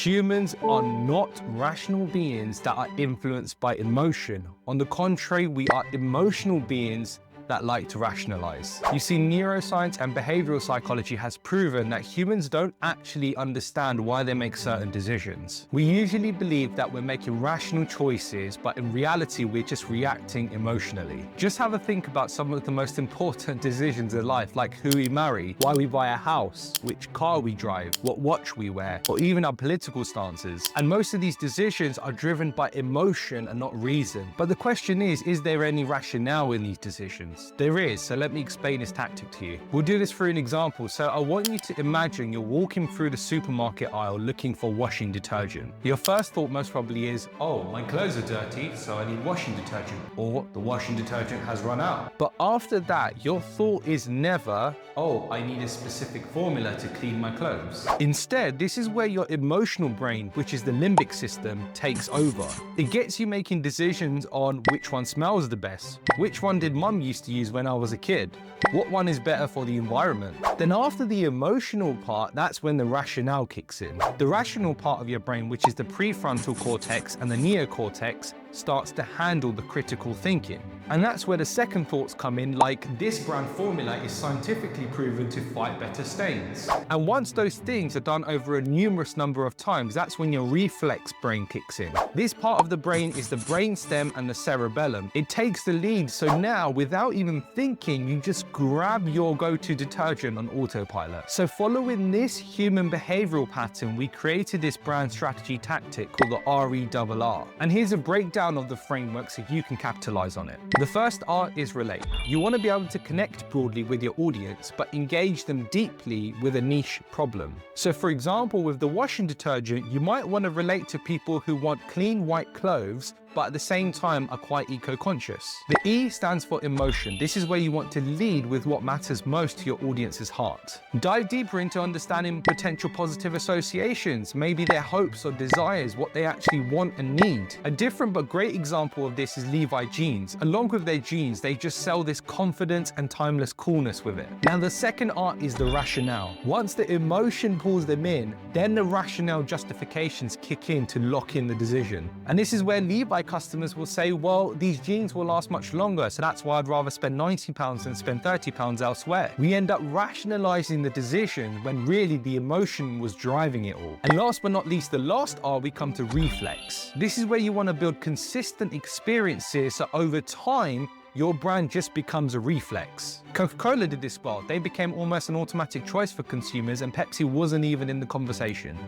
Humans are not rational beings that are influenced by emotion. On the contrary, we are emotional beings that like to rationalize. You see, neuroscience and behavioral psychology has proven that humans don't actually understand why they make certain decisions. We usually believe that we're making rational choices, but in reality, we're just reacting emotionally. Just have a think about some of the most important decisions in life, like who we marry, why we buy a house, which car we drive, what watch we wear, or even our political stances. And most of these decisions are driven by emotion and not reason. But the question is there any rationale in these decisions? There is, so let me explain this tactic to you. We'll do this through an example. So I want you to imagine you're walking through the supermarket aisle looking for washing detergent. Your first thought most probably is, oh, my clothes are dirty, so I need washing detergent, or the washing detergent has run out. But after that, your thought is never, oh, I need a specific formula to clean my clothes. Instead, this is where your emotional brain, which is the limbic system, takes over. It gets you making decisions on which one smells the best, which one did mum used to use when I was a kid, what one is better for the environment. Then after the emotional part, that's when the rationale kicks in. The rational part of your brain, which is the prefrontal cortex and the neocortex, starts to handle the critical thinking. And that's where the second thoughts come in, like this brand formula is scientifically proven to fight better stains. And once those things are done over a numerous number of times, that's when your reflex brain kicks in. This part of the brain is the brainstem and the cerebellum. It takes the lead, so now without even thinking, you just grab your go-to detergent on autopilot. So following this human behavioral pattern, we created this brand strategy tactic called the RERR. And here's a breakdown of the framework so you can capitalize on it. The first R is relate. You want to be able to connect broadly with your audience, but engage them deeply with a niche problem. So for example, with the washing detergent, you might want to relate to people who want clean white clothes, but at the same time are quite eco-conscious. The E stands for emotion. This is where you want to lead with what matters most to your audience's heart. Dive deeper into understanding potential positive associations, maybe their hopes or desires, what they actually want and need. A different but great example of this is Levi jeans. Along with their jeans, they just sell this confidence and timeless coolness with it. Now the second R is the rationale. Once the emotion pulls them in, then the rationale justifications kick in to lock in the decision. And this is where Levi customers will say, well, these jeans will last much longer, so that's why I'd rather spend £90 than spend £30 elsewhere. We end up rationalizing the decision when really the emotion was driving it all. And last but not least, the last R, we come to reflex. This is where you want to build consistent experiences so over time, your brand just becomes a reflex. Coca-Cola did this well. They became almost an automatic choice for consumers, and Pepsi wasn't even in the conversation.